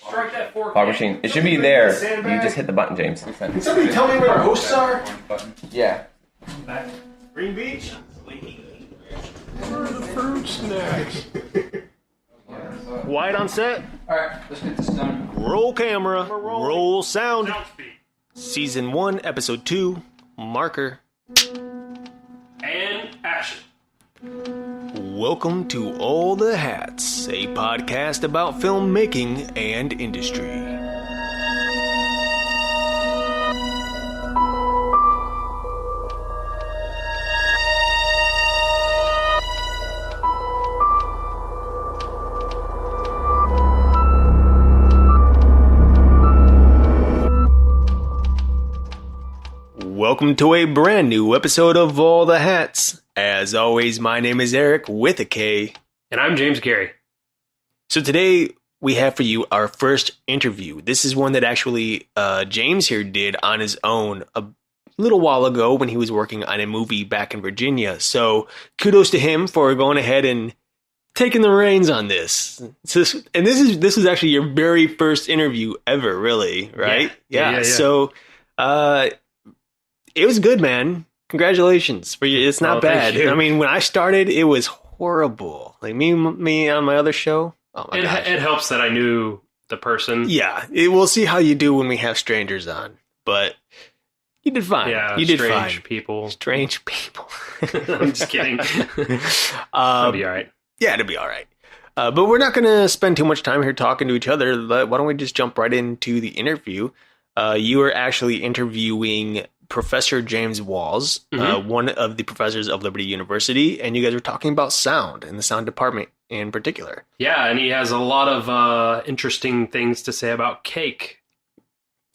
Strike that fork. Fog machine. It should be there. You just hit the button, James. Can somebody tell me where our hosts are? Yeah. Green Beach? Where are the fruit snacks? White on set. Alright, let's get this done. Roll camera. Roll sound. Season 1, Episode 2. Marker. And action. Welcome to All the Hats, a podcast about filmmaking and industry. Welcome to a brand new episode of All the Hats. As always, my name is Eric with a K. And I'm James Carey. So today we have for you our first interview. This is one that actually James here did on his own a little while ago when he was working on a movie back in Virginia. So kudos to him for going ahead and taking the reins on this. This is actually your very first interview ever, really, right? Yeah. So it was good, man. Congratulations for you. It's not bad. I mean, when I started, it was horrible. Like me on my other show. Oh my gosh. It helps that I knew the person. Yeah, we'll see how you do when we have strangers on. But you did fine. Yeah, you did strange fine. people. Strange people. I'm just kidding. It'll be all right. Yeah, it'll be all right. But we're not going to spend too much time here talking to each other. Why don't we just jump right into the interview? You were actually interviewing Professor James Walz, one of the professors of Liberty University, and you guys were talking about sound and the sound department in particular. Yeah, and he has a lot of interesting things to say about cake.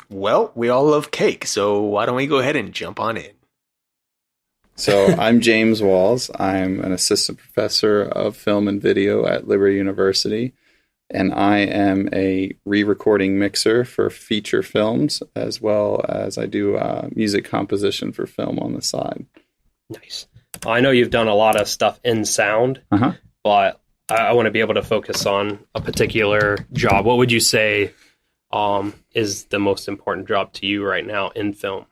Well, we all love cake, so why don't we go ahead and jump on in? So I'm James Walz. I'm an assistant professor of film and video at Liberty University, and I am a re-recording mixer for feature films, as well as I do music composition for film on the side. Nice. I know you've done a lot of stuff in sound, but I want to be able to focus on a particular job. What would you say is the most important job to you right now in film?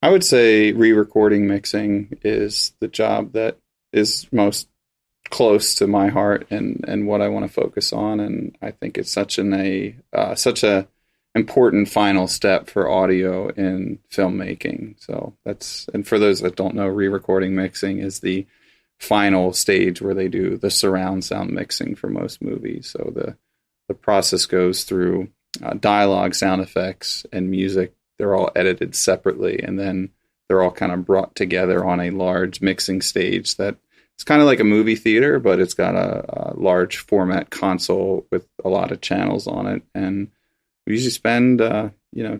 I would say re-recording mixing is the job that is most close to my heart and what I want to focus on, and I think it's such a important final step for audio in filmmaking. So and for those that don't know, re-recording mixing is the final stage where they do the surround sound mixing for most movies. So the process goes through dialogue, sound effects, and music. They're all edited separately, and then they're all kind of brought together on a large mixing stage that it's kind of like a movie theater, but it's got a large format console with a lot of channels on it. And we usually spend 2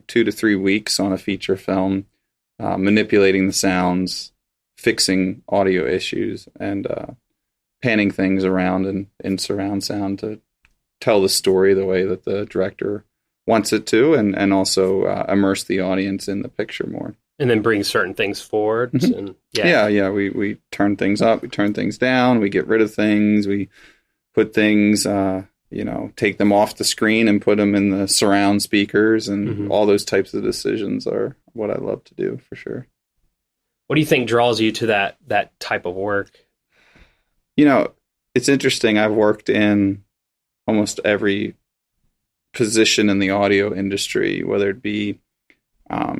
to 3 weeks on a feature film, manipulating the sounds, fixing audio issues, and panning things around in surround sound to tell the story the way that the director wants it to, and also immerse the audience in the picture more. And then bring certain things forward. And We turn things up, we turn things down, we get rid of things, we put things, take them off the screen and put them in the surround speakers, and all those types of decisions are what I love to do for sure. What do you think draws you to that type of work? It's interesting. I've worked in almost every position in the audio industry, whether it be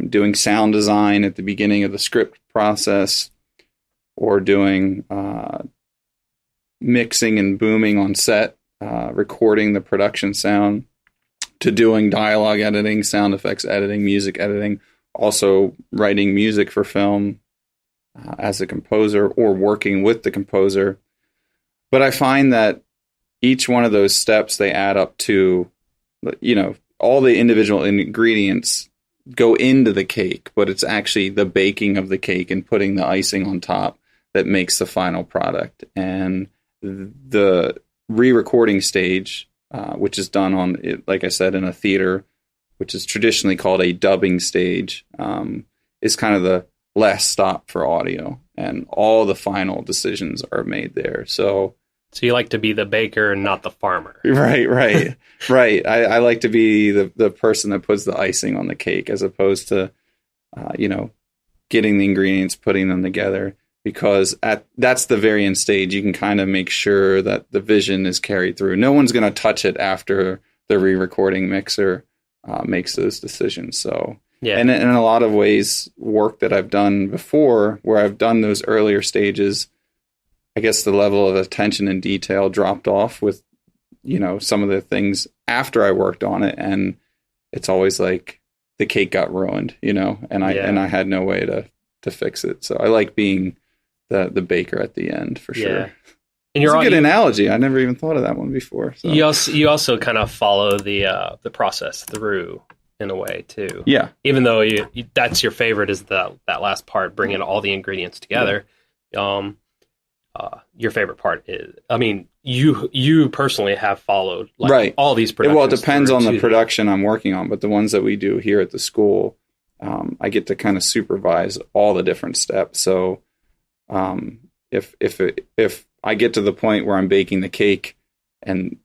doing sound design at the beginning of the script process, or doing mixing and booming on set, recording the production sound, to doing dialogue editing, sound effects editing, music editing, also writing music for film as a composer or working with the composer. But I find that each one of those steps, they add up to, all the individual ingredients go into the cake, but it's actually the baking of the cake and putting the icing on top that makes the final product. And the re-recording stage, which is done on, like I said, in a theater, which is traditionally called a dubbing stage, is kind of the last stop for audio, and all the final decisions are made there. So So you like to be the baker and not the farmer. Right. I like to be the person that puts the icing on the cake as opposed to, getting the ingredients, putting them together, because that's the very end stage. You can kind of make sure that the vision is carried through. No one's going to touch it after the re-recording mixer makes those decisions. So, and in a lot of ways, work that I've done before, where I've done those earlier stages, I guess the level of attention and detail dropped off with, some of the things after I worked on it. And it's always like the cake got ruined, and I had no way to fix it. So I like being the baker at the end for sure. Yeah. And it's a good analogy. I never even thought of that one before. So. You also kind of follow the process through in a way too. Yeah. Even though that's your favorite is that last part, bringing all the ingredients together. Yeah. Your favorite part is, you personally have followed all these productions. Well, it depends on the production I'm working on, but the ones that we do here at the school, I get to kind of supervise all the different steps. So if I get to the point where I'm baking the cake and,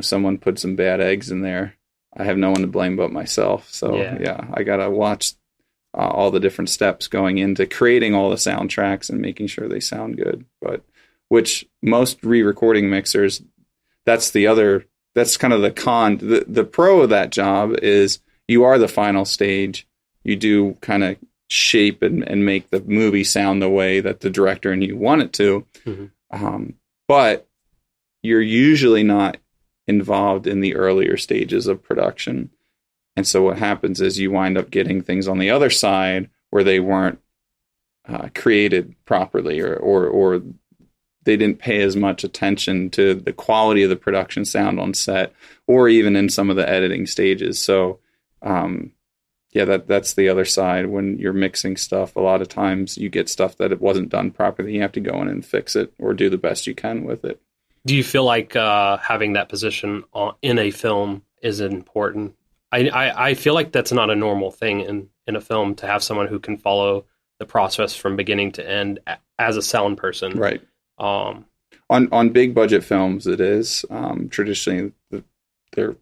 someone put some bad eggs in there, I have no one to blame but myself. So I got to watch all the different steps going into creating all the soundtracks and making sure they sound good. But which most re-recording mixers, that's kind of the con. The pro of that job is you are the final stage. You do kind of shape and make the movie sound the way that the director and you want it to. Mm-hmm. But you're usually not involved in the earlier stages of production. And so what happens is you wind up getting things on the other side where they weren't created properly or they didn't pay as much attention to the quality of the production sound on set or even in some of the editing stages. So, that's the other side. When you're mixing stuff, a lot of times you get stuff that it wasn't done properly. You have to go in and fix it or do the best you can with it. Do you feel like having that position in a film is important? I feel like that's not a normal thing in a film to have someone who can follow the process from beginning to end as a sound person. Right. On big budget films, it is. Traditionally, they're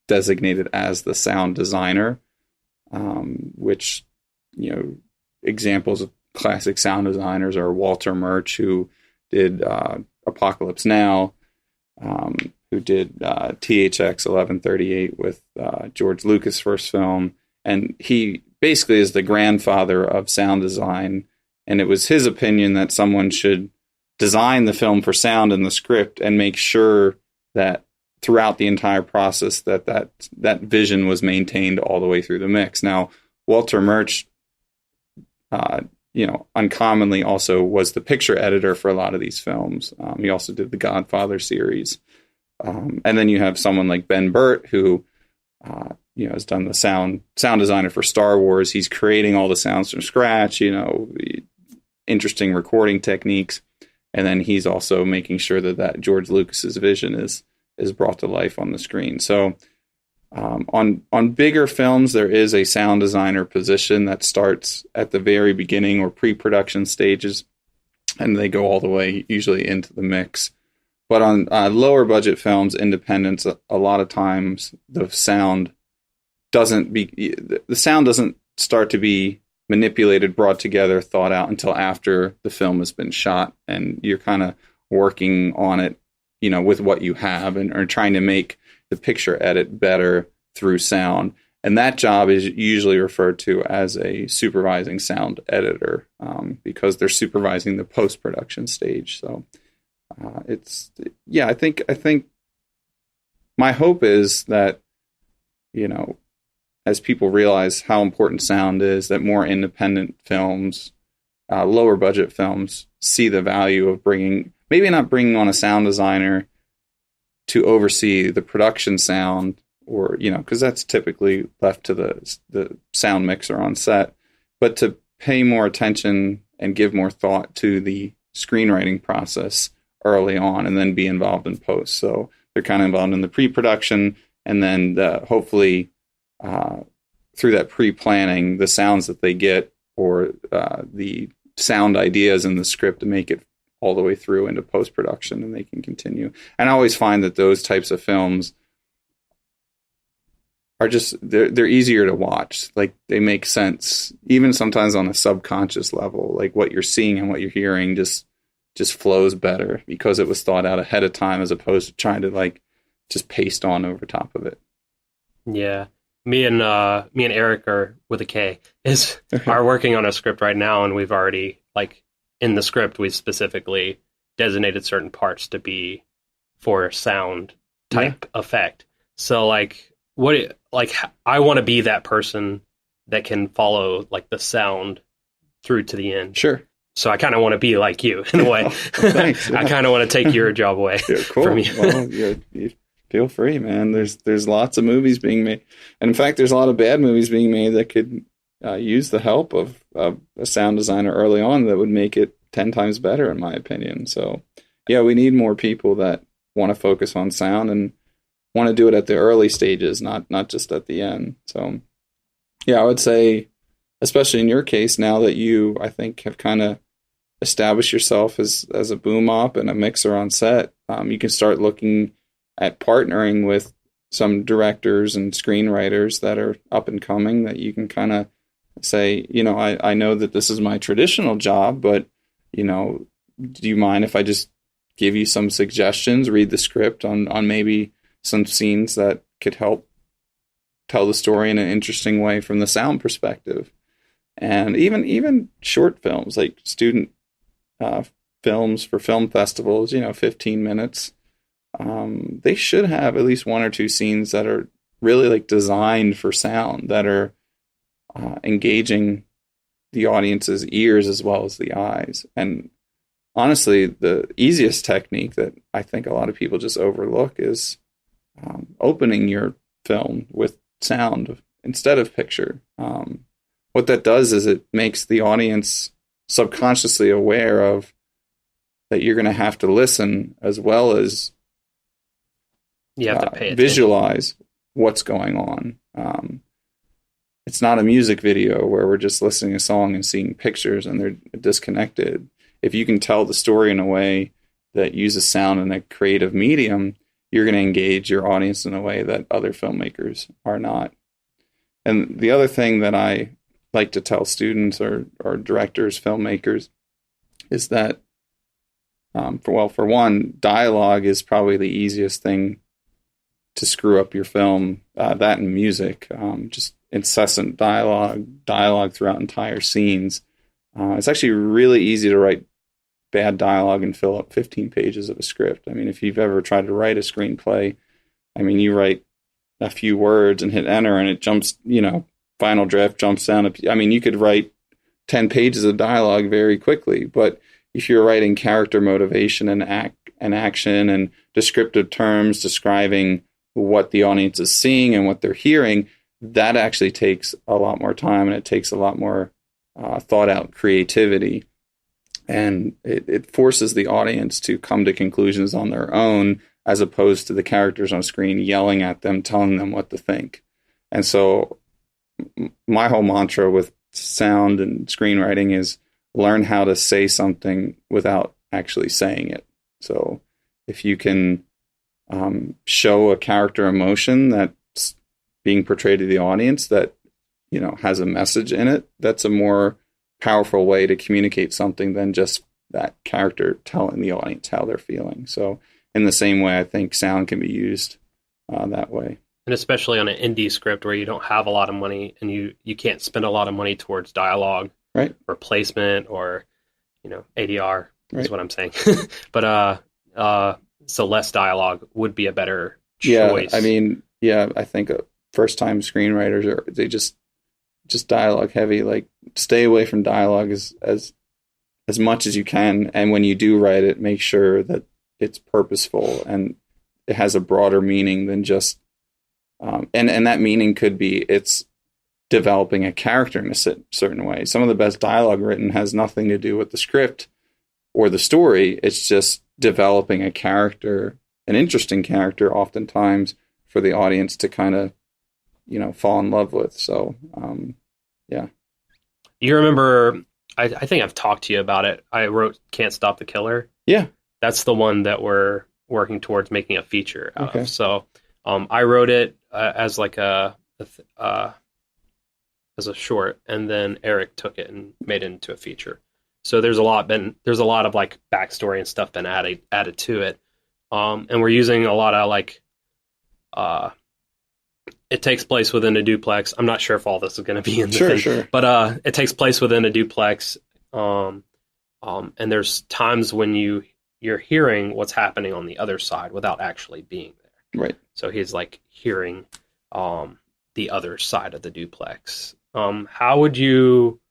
designated as the sound designer, which, examples of classic sound designers are Walter Murch, who did Apocalypse Now, who did THX 1138 with George Lucas' first film. And he basically is the grandfather of sound design. And it was his opinion that someone should design the film for sound in the script and make sure that throughout the entire process that vision was maintained all the way through the mix. Now, Walter Murch, uncommonly also was the picture editor for a lot of these films. He also did the Godfather series. And then you have someone like Ben Burt, who, has done the sound designer for Star Wars. He's creating all the sounds from scratch, interesting recording techniques. And then he's also making sure that George Lucas's vision is brought to life on the screen. So on bigger films, there is a sound designer position that starts at the very beginning or pre-production stages, and they go all the way usually into the mix. But on lower budget films, independents, a lot of times the sound doesn't start to be manipulated, brought together, thought out until after the film has been shot, and you're kind of working on it, with what you have, and are trying to make the picture edit better through sound. And that job is usually referred to as a supervising sound editor, because they're supervising the post-production stage. So I think my hope is that, as people realize how important sound is, that more independent films, lower budget films, see the value of maybe not bringing on a sound designer to oversee the production sound, or, because that's typically left to the sound mixer on set, but to pay more attention and give more thought to the screenwriting process early on, and then be involved in post. So they're kind of involved in the pre-production, and then hopefully through that pre-planning, the sounds that they get, or the sound ideas in the script to make it all the way through into post-production, and they can continue. And I always find that those types of films are just, they're easier to watch. Like, they make sense, even sometimes on a subconscious level. Like, what you're seeing and what you're hearing just flows better because it was thought out ahead of time, as opposed to trying to like just paste on over top of it. Yeah. Me and Eric, are with a K, are working on a script right now, and we've already, like, in the script, we specifically designated certain parts to be for sound type effect. So like, I want to be that person that can follow like the sound through to the end. Sure. So I kind of want to be like you in a way. Thanks, yeah. I kind of want to take your job away from you. Well, you feel free, man. There's lots of movies being made, and in fact, there's a lot of bad movies being made that could use the help of a sound designer early on that would make it 10 times better, in my opinion. So, yeah, we need more people that want to focus on sound and want to do it at the early stages, not just at the end. So, yeah, I would say, especially in your case, now that you, I think, have kind of established yourself as a boom op and a mixer on set, you can start looking at partnering with some directors and screenwriters that are up and coming, that you can kind of say, I know that this is my traditional job, but, do you mind if I just give you some suggestions, read the script on maybe some scenes that could help tell the story in an interesting way from the sound perspective? And even short films, like student films for film festivals, 15 minutes. They should have at least one or two scenes that are really like designed for sound, that are engaging the audience's ears as well as the eyes. And honestly, the easiest technique that I think a lot of people just overlook is opening your film with sound instead of picture. What that does is it makes the audience subconsciously aware of that you're going to have to listen as well as you have to pay visualize what's going on. It's not a music video where we're just listening to a song and seeing pictures and they're disconnected. If you can tell the story in a way that uses sound in a creative medium, you're going to engage your audience in a way that other filmmakers are not. And the other thing that I like to tell students or directors, filmmakers, is that, for one, dialogue is probably the easiest thing to screw up your film. That and music, just incessant dialogue throughout entire scenes. It's actually really easy to write bad dialogue and fill up 15 pages of a script. I mean, if you've ever tried to write a screenplay, you write a few words and hit enter and it jumps, final draft jumps down. You could write 10 pages of dialogue very quickly, but if you're writing character motivation and action and descriptive terms describing what the audience is seeing and what they're hearing, that actually takes a lot more time, and it takes a lot more thought out creativity. And it forces the audience to come to conclusions on their own, as opposed to the characters on screen yelling at them, telling them what to think. And so my whole mantra with sound and screenwriting is learn how to say something without actually saying it. So if you can show a character emotion that's being portrayed to the audience that, has a message in it, that's a more powerful way to communicate something than just that character telling the audience how they're feeling. So in the same way, I think sound can be used that way. And especially on an indie script where you don't have a lot of money and you can't spend a lot of money towards dialogue, right, or placement, or ADR right, is what I'm saying. But so less dialogue would be a better choice. I think first time screenwriters they just dialogue heavy. Like, stay away from dialogue as much as you can, and when you do write it, make sure that it's purposeful and it has a broader meaning than just and that meaning could be it's developing a character in a certain way. Some of the best dialogue written has nothing to do with the script or the story. It's just developing a character, an interesting character, oftentimes for the audience to kind of, fall in love with. So, yeah. You remember I think I've talked to you about it. I wrote Can't Stop the Killer. Yeah. That's the one that we're working towards making a feature out of. So I wrote it as like as a short, and then Eric took it and made it into a feature. So there's a lot of like backstory and stuff been added to it. And we're using a lot of like it takes place within a duplex. I'm not sure if all this is going to be in the thing, Sure. but it takes place within a duplex. And there's times when you're hearing what's happening on the other side without actually being there. Right. So he's like hearing the other side of the duplex. How would you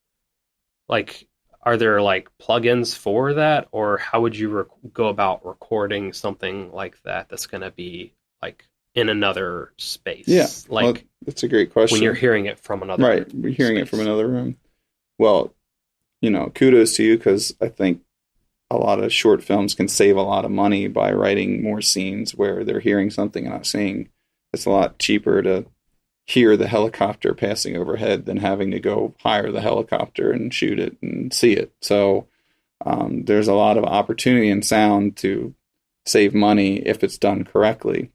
like? Are there like plugins for that, or how would you go about recording something like that that's going to be like in another space? Yeah, like well, that's a great question. When you're hearing it from another right, we're hearing it from another room. Well, kudos to you, because I think a lot of short films can save a lot of money by writing more scenes where they're hearing something and not seeing. It's a lot cheaper to hear the helicopter passing overhead than having to go hire the helicopter and shoot it and see it. So there's a lot of opportunity in sound to save money if it's done correctly,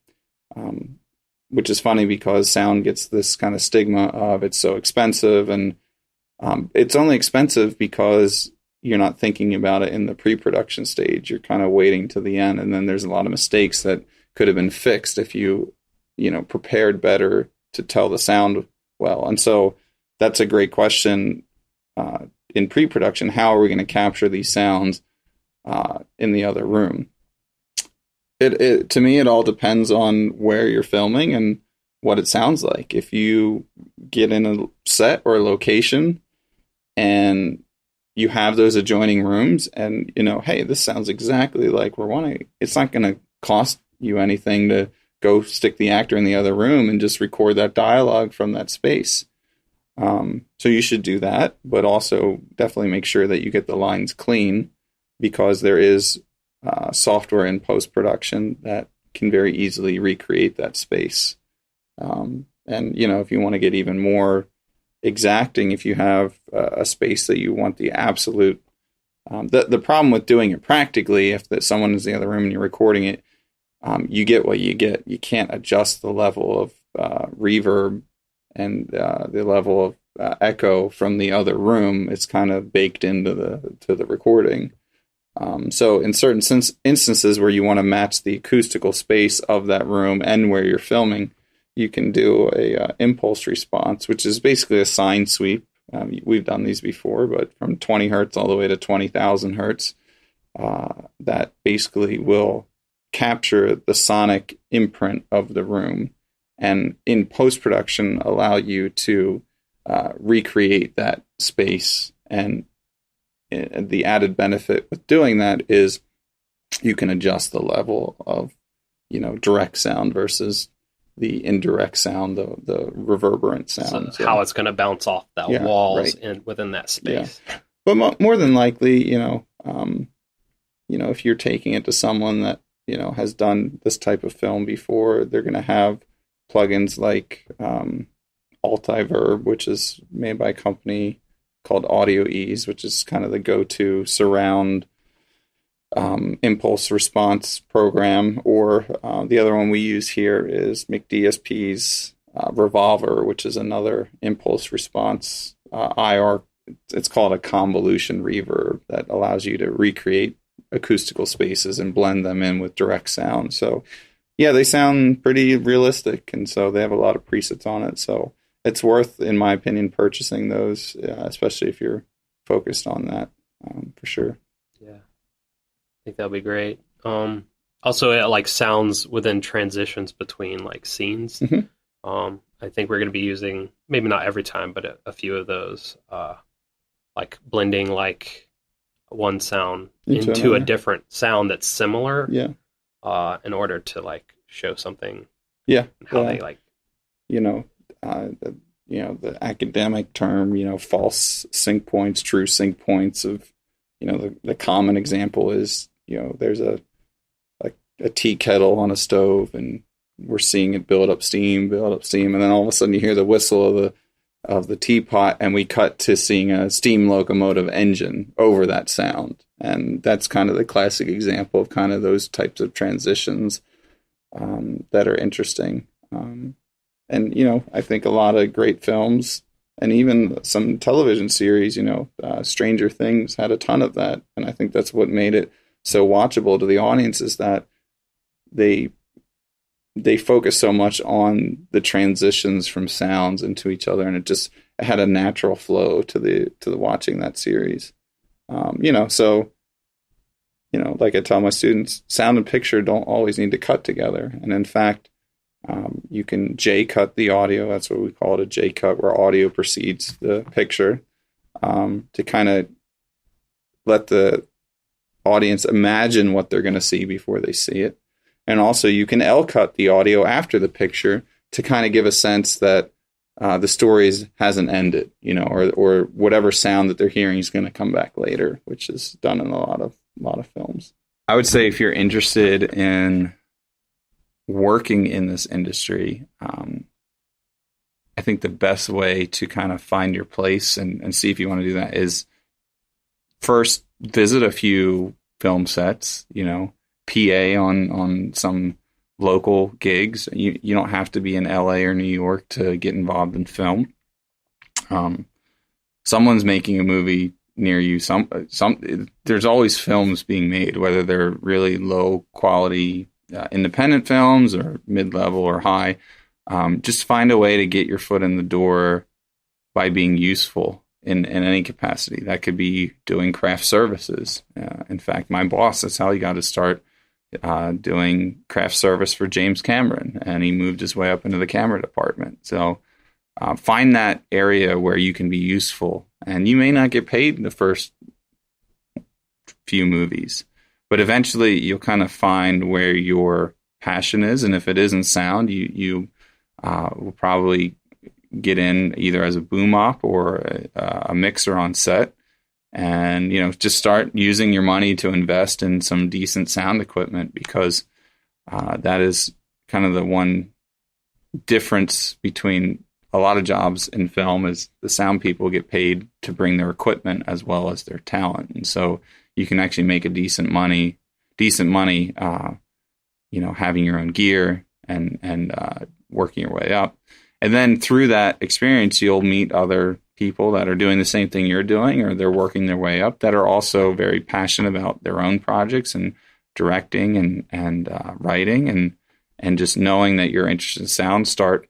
which is funny because sound gets this kind of stigma of it's so expensive, and it's only expensive because you're not thinking about it in the pre-production stage. You're kind of waiting to the end, and then there's a lot of mistakes that could have been fixed if you prepared better to tell the sound well. And so that's a great question in pre-production. How are we going to capture these sounds in the other room? To me, it all depends on where you're filming and what it sounds like. If you get in a set or a location and you have those adjoining rooms and, hey, this sounds exactly like we're wanting, it's not going to cost you anything to go stick the actor in the other room and just record that dialogue from that space. So you should do that, but also definitely make sure that you get the lines clean, because there is software in post-production that can very easily recreate that space. And, if you want to get even more exacting, if you have a space that you want the absolute, the problem with doing it practically, if someone is in the other room and you're recording it, you get what you get. You can't adjust the level of reverb and the level of echo from the other room. It's kind of baked into the recording. So in certain instances where you want to match the acoustical space of that room and where you're filming, you can do a impulse response, which is basically a sine sweep. We've done these before, but from 20 hertz all the way to 20,000 hertz, that basically will capture the sonic imprint of the room, and in post-production allow you to recreate that space. And the added benefit with doing that is you can adjust the level of direct sound versus the indirect sound, the reverberant sound. So how it's going to bounce off that walls within that space. Yeah. But more than likely, if you're taking it to someone that has done this type of film before, they're going to have plugins like Altiverb, which is made by a company called Audio Ease, which is kind of the go-to surround impulse response program. Or the other one we use here is McDSP's Revolver, which is another impulse response IR. It's called a convolution reverb that allows you to recreate acoustical spaces and blend them in with direct sound. So yeah, they sound pretty realistic, and so they have a lot of presets on it. So it's worth, in my opinion, purchasing those, especially if you're focused on that, for sure. Yeah, I think that'll be great. Also, it like sounds within transitions between like scenes. Mm-hmm. I think we're going to be using, maybe not every time, but a few of those, like blending like one sound into a different sound that's similar. Yeah. In order to like show something. Yeah. How they like. The academic term, false sync points, true sync points of, the common example is, there's a tea kettle on a stove and we're seeing it build up steam, and then all of a sudden you hear the whistle of of the teapot, and we cut to seeing a steam locomotive engine over that sound. And that's kind of the classic example of kind of those types of transitions that are interesting. And, you know, I think a lot of great films and even some television series, you know, Stranger Things had a ton of that. And I think that's what made it so watchable to the audience, is that they focus so much on the transitions from sounds into each other, and it had a natural flow to the watching that series. You know, so, you know, like I tell my students, sound and picture don't always need to cut together. And in fact, you can J-cut the audio. That's what we call it, a J-cut, where audio precedes the picture, to kind of let the audience imagine what they're going to see before they see it. And also you can L-cut the audio after the picture to kind of give a sense that the story hasn't ended, you know, or whatever sound that they're hearing is going to come back later, which is done in a lot of films. I would say if you're interested in working in this industry, I think the best way to kind of find your place and see if you want to do that is first visit a few film sets, you know, PA on some local gigs. You don't have to be in LA or New York to get involved in film. Someone's making a movie near you. There's always films being made, whether they're really low quality independent films or mid-level or high. Just find a way to get your foot in the door by being useful in any capacity. That could be doing craft services. In fact, my boss, that's how he got to start doing craft service for James Cameron, and he moved his way up into the camera department. So find that area where you can be useful, and you may not get paid the first few movies, but eventually you'll kind of find where your passion is. And if it isn't sound, you will probably get in either as a boom op or a mixer on set. And, you know, just start using your money to invest in some decent sound equipment, because that is kind of the one difference between a lot of jobs in film, is the sound people get paid to bring their equipment as well as their talent. And so you can actually make a decent money, you know, having your own gear and working your way up. And then through that experience, you'll meet other people that are doing the same thing you're doing, or they're working their way up, that are also very passionate about their own projects and directing and writing, and just knowing that you're interested in sound, start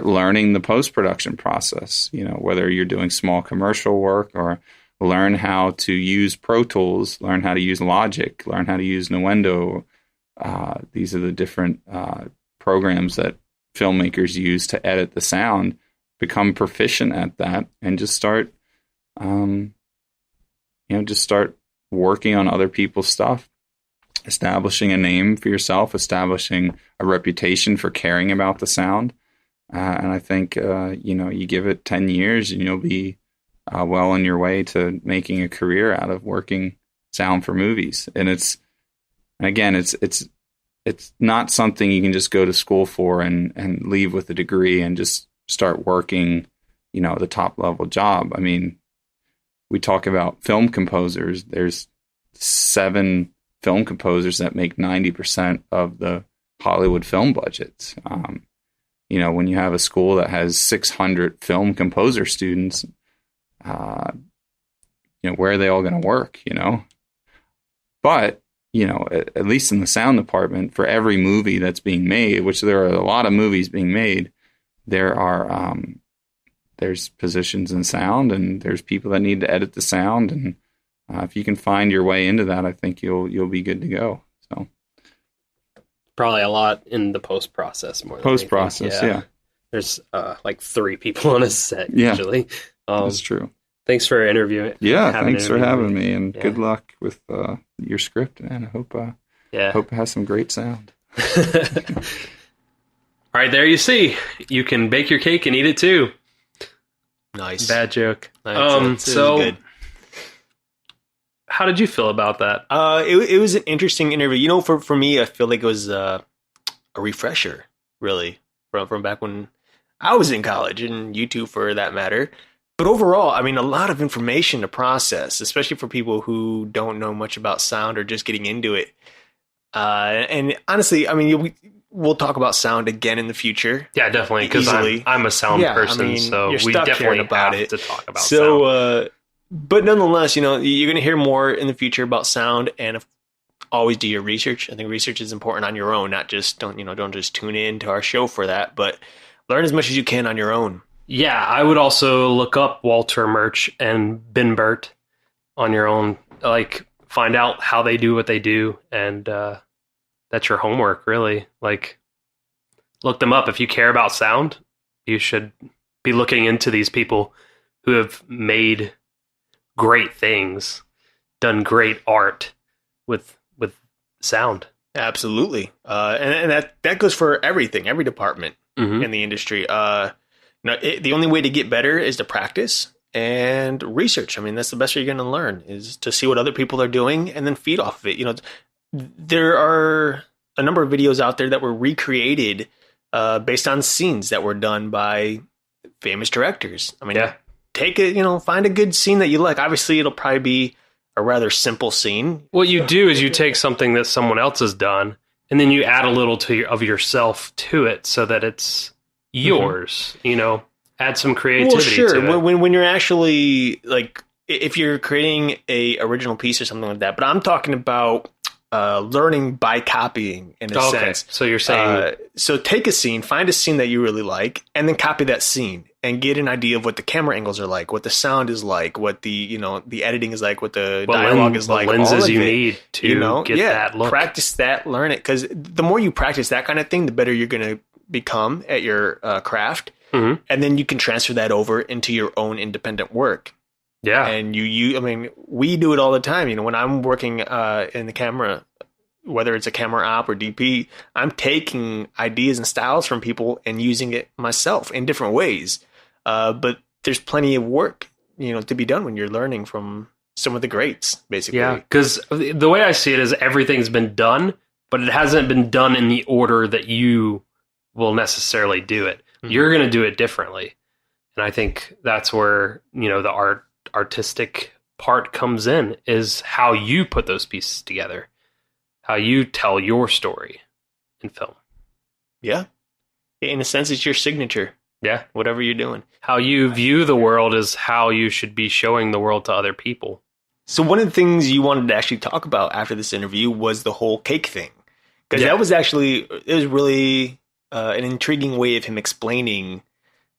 learning the post-production process, you know, whether you're doing small commercial work, or learn how to use Pro Tools, learn how to use Logic, learn how to use Nuendo. These are the different programs that filmmakers use to edit the sound. Become proficient at that, and just start, start working on other people's stuff, establishing a name for yourself, establishing a reputation for caring about the sound. And I think, you give it 10 years and you'll be well on your way to making a career out of working sound for movies. And it's not something you can just go to school for and leave with a degree and just start working, you know, the top level job. I mean, we talk about film composers. There's 7 film composers that make 90% of the Hollywood film budgets. You know, when you have a school that has 600 film composer students, where are they all going to work, you know? But, you know, at least in the sound department, for every movie that's being made, which there are a lot of movies being made, there's positions in sound, and there's people that need to edit the sound. And if you can find your way into that, I think you'll be good to go. So probably a lot in the post process more. Post process, yeah. There's like 3 people on a set usually. That's true. Thanks for interviewing. Yeah, thanks for having me, and good luck with your script. And I hope it has some great sound. All right, there you see. You can bake your cake and eat it too. Nice. Bad joke. So good. How did you feel about that? It was an interesting interview. You know, for me, I feel like it was a refresher, really, from back when I was in college, and you too for that matter. But overall, I mean, a lot of information to process, especially for people who don't know much about sound or just getting into it. And honestly, I mean, we'll talk about sound again in the future. Yeah, definitely, because I'm a sound person, I mean, so we definitely have to talk about sound. But nonetheless, you're going to hear more in the future about sound, and always do your research. I think research is important on your own, not just don't just tune in to our show for that, but learn as much as you can on your own. Yeah, I would also look up Walter Murch and Binbert on your own, like find out how they do what they do, and that's your homework, really. Like, look them up. If you care about sound, you should be looking into these people who have made great things, done great art with sound. Absolutely. And that goes for everything, every department in the industry. The only way to get better is to practice and research. I mean, that's the best way you're going to learn, is to see what other people are doing and then feed off of it. There are a number of videos out there that were recreated based on scenes that were done by famous directors. I mean, take it, find a good scene that you like. Obviously, it'll probably be a rather simple scene. What you do is you take something that someone else has done, and then you add a little of yourself to it so that it's yours, add some creativity to it. When you're actually, like, if you're creating a original piece or something like that, but I'm talking about learning by copying in a sense. So you're saying... so take a scene, find a scene that you really like, and then copy that scene and get an idea of what the camera angles are like, what the sound is like, what the, the editing is like, what the dialogue is like. What lenses you need to get that look. Practice that, learn it, because the more you practice that kind of thing, the better you're going to become at your craft. And then you can transfer that over into your own independent work. Yeah. And I mean, we do it all the time. When I'm working in the camera, whether it's a camera op or DP, I'm taking ideas and styles from people and using it myself in different ways. But there's plenty of work, to be done when you're learning from some of the greats, basically. Yeah, because the way I see it is everything's been done, but it hasn't been done in the order that you will necessarily do it. You're going to do it differently. And I think that's where, the artistic part comes in, is how you put those pieces together, how you tell your story in film. Yeah. In a sense, it's your signature. Yeah. Whatever you're doing. How you view the world is how you should be showing the world to other people. So one of the things you wanted to actually talk about after this interview was the whole cake thing. Because that was really an intriguing way of him explaining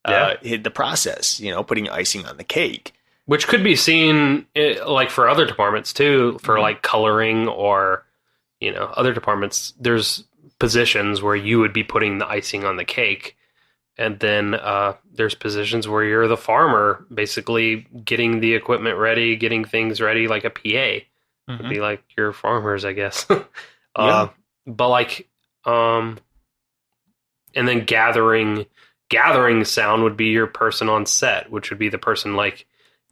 the process, putting icing on the cake. Which could be seen like for other departments too, for like coloring or, other departments. There's positions where you would be putting the icing on the cake. And then there's positions where you're the farmer, basically getting the equipment ready, getting things ready, like a PA. Would be like your farmers, I guess. But like, and then gathering sound would be your person on set, which would be the person like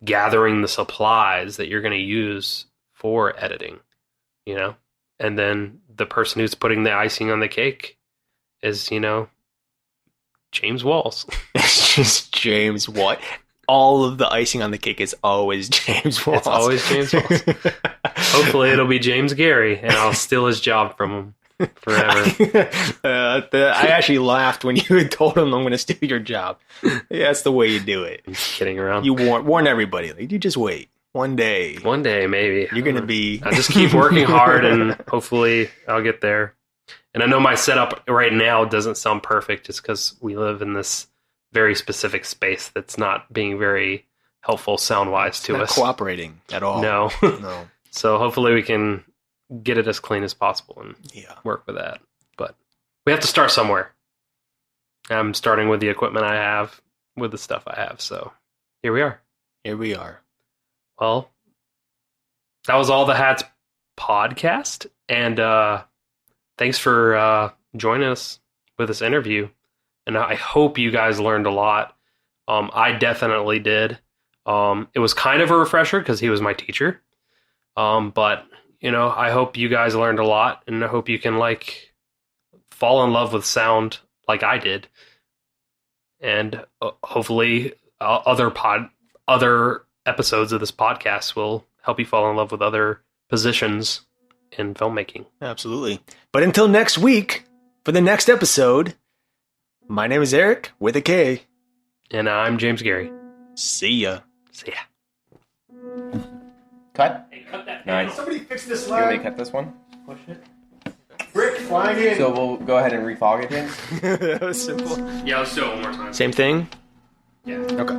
gathering the supplies that you're going to use for editing, and then the person who's putting the icing on the cake is, James Walz. It's just James Walz. All of the icing on the cake is always James Walz. It's always James Walz. Hopefully it'll be James Gary, and I'll steal his job from him forever. I actually laughed when you had told him I'm going to steal your job. Yeah, that's the way you do it. I'm just kidding around. You warn everybody. Like, you just wait. One day, maybe. You're going to be... I just keep working hard, and hopefully I'll get there. And I know my setup right now doesn't sound perfect just because we live in this very specific space that's not being very helpful sound-wise to us. Not cooperating at all. No. No. So hopefully we can get it as clean as possible and work with that. But we have to start somewhere. I'm starting with the equipment I have, with the stuff I have. So here we are. Here we are. Well, that was All the Hats podcast. And thanks for joining us with this interview. And I hope you guys learned a lot. I definitely did. It was kind of a refresher because he was my teacher. But, I hope you guys learned a lot, and I hope you can, fall in love with sound like I did. and hopefully other episodes of this podcast will help you fall in love with other positions in filmmaking. Absolutely. But until next week, for the next episode, my name is Eric with a K. And I'm James Gary. See ya. See ya. Cut. Hey, cut that. Nice. Somebody fix this You want me to line. cut this one? Push it. Brick flying in. So we'll go ahead and refog it, James. That was simple. Yeah, let's do it one more time. Same thing? Yeah. Okay.